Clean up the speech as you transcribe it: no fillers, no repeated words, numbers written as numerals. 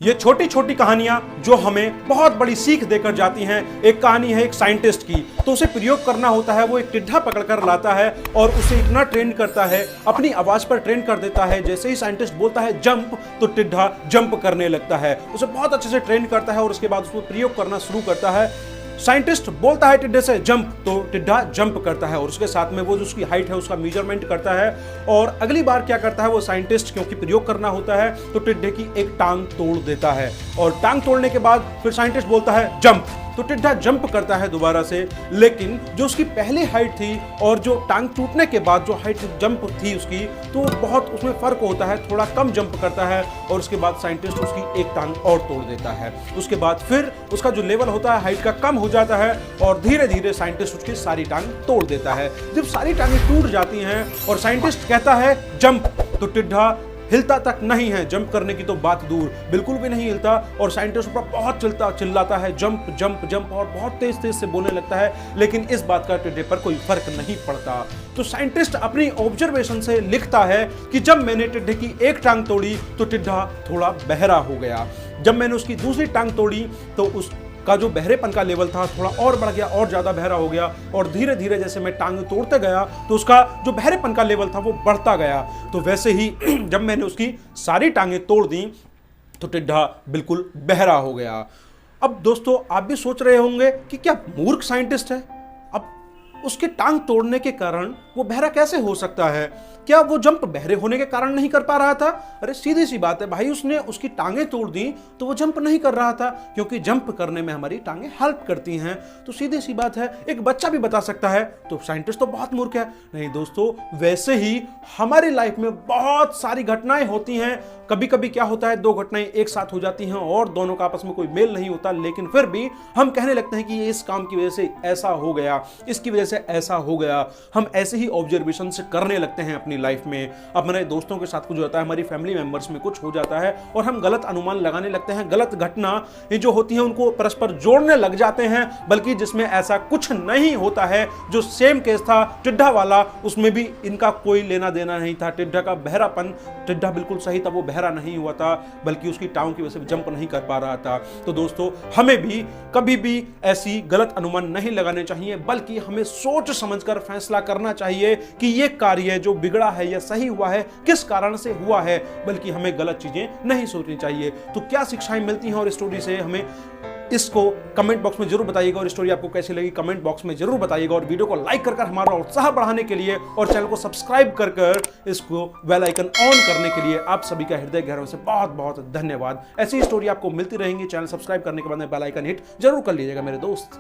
ये छोटी छोटी कहानियां जो हमें बहुत बड़ी सीख देकर जाती हैं। एक कहानी है एक साइंटिस्ट की, तो उसे प्रयोग करना होता है। वो एक टिड्ढा पकड़कर लाता है और उसे इतना ट्रेन करता है, अपनी आवाज पर ट्रेन कर देता है। जैसे ही साइंटिस्ट बोलता है जंप, तो टिड्ढा जंप करने लगता है। उसे बहुत अच्छे से ट्रेन करता है और उसके बाद उसको प्रयोग करना शुरू करता है। साइंटिस्ट बोलता है टिड्ढे से जंप, तो टिड्ढा जंप करता है और उसके साथ में वो जो उसकी हाइट है उसका मेजरमेंट करता है। और अगली बार क्या करता है वो साइंटिस्ट, क्योंकि प्रयोग करना होता है, तो टिड्ढे की एक टांग तोड़ देता है। और टांग तोड़ने के बाद फिर साइंटिस्ट बोलता है जंप, तो टिड्ढा जंप करता है दोबारा से। लेकिन जो उसकी पहली हाइट थी और जो टांग टूटने के बाद जो हाइट जंप थी उसकी, तो बहुत उसमें फर्क होता है, थोड़ा कम जंप करता है। और उसके बाद साइंटिस्ट उसकी एक टांग और तोड़ देता है। उसके बाद फिर उसका जो लेवल होता है हाइट का कम हो जाता है और धीरे धीरे साइंटिस्ट उसकी सारी टांग तोड़ देता है। जब सारी टांगें टूट जाती हैं और साइंटिस्ट कहता है जंप, तो टिड्ढा हिलता तक नहीं है। जंप करने की तो बात दूर, बिल्कुल भी नहीं हिलता। और साइंटिस्ट ऊपर बहुत चिल्लाता है जंप जंप जंप और बहुत तेज तेज से बोलने लगता है। लेकिन इस बात का टिड्ढे पर कोई फर्क नहीं पड़ता। तो साइंटिस्ट अपनी ऑब्जर्वेशन से लिखता है कि जब मैंने टिड्ढे की एक टांग तोड़ी तो टिड्ढा थोड़ा बहरा हो गया। जब मैंने उसकी दूसरी टांग तोड़ी तो उस का जो बहरेपन का लेवल था थोड़ा और बढ़ गया और ज्यादा बहरा हो गया। और धीरे धीरे जैसे मैं टांग तोड़ते गया तो उसका जो बहरेपन का लेवल था वो बढ़ता गया। तो वैसे ही जब मैंने उसकी सारी टांगें तोड़ दी तो टिड्ढा बिल्कुल बहरा हो गया। अब दोस्तों आप भी सोच रहे होंगे कि क्या मूर्ख साइंटिस्ट है, अब उसके टांग तोड़ने के कारण वो बहरा कैसे हो सकता है? क्या वो जंप बहरे होने के कारण नहीं कर पा रहा था? अरे सीधी सी बात है भाई, उसने उसकी टांगें तोड़ दी तो वो जंप नहीं कर रहा था, क्योंकि जंप करने में हमारी टांगें हेल्प करती हैं। तो सीधी सी बात है, एक बच्चा भी बता सकता है, तो साइंटिस्ट तो बहुत मूर्ख है। नहीं दोस्तों, वैसे ही हमारी लाइफ में बहुत सारी घटनाएं होती हैं। कभी कभी क्या होता है, दो घटनाएं एक साथ हो जाती हैं और दोनों का आपस में कोई मेल नहीं होता, लेकिन फिर भी हम कहने लगते हैं कि ये इस काम की वजह से ऐसा हो गया, इसकी वजह से ऐसा हो गया। हम ऐसे ही ऑब्जर्वेशन से करने लगते हैं अपनी लाइफ में। अब हमारे दोस्तों के साथ कुछ होता है, हमारी फैमिली मेंबर्स में कुछ हो जाता है और हम गलत अनुमान लगाने लगते हैं। गलत घटना ये जो होती है उनको परस्पर जोड़ने लग जाते हैं, बल्कि जिसमें ऐसा कुछ नहीं होता है। जो सेम केस था टिड्ढा वाला, उसमें भी इनका कोई लेना देना नहीं था। टिड्ढा का बहरापन, टिड्ढा बिल्कुल सही था, वो बहरा नहीं हुआ था, बल्कि उसकी टांग की वजह से जंप नहीं कर पा रहा था। तो दोस्तों हमें भी कभी भी ऐसी गलत अनुमान नहीं लगाने चाहिए, बल्कि हमें सोच समझकर फैसला करना चाहिए कि ये कार्य जो बिगड़ा है या सही हुआ है, किस कारण से हुआ है, बल्कि हमें गलत चीजें नहीं सोचनी चाहिए। तो क्या शिक्षाएं मिलती हैं और स्टोरी से हमें, इसको कमेंट बॉक्स में जरूर बताइएगा। और स्टोरी आपको कैसी लगी कमेंट बॉक्स में जरूर बताइएगा। और वीडियो को लाइक कर हमारा उत्साह बढ़ाने के लिए और चैनल को सब्सक्राइब कर इसको बेल आइकन ऑन करने के लिए आप सभी का हृदय गहराई से बहुत बहुत धन्यवाद। ऐसी स्टोरी आपको मिलती रहेंगी। चैनल सब्सक्राइब करने के बाद बेल आइकन हिट जरूर कर लीजिएगा मेरे दोस्त।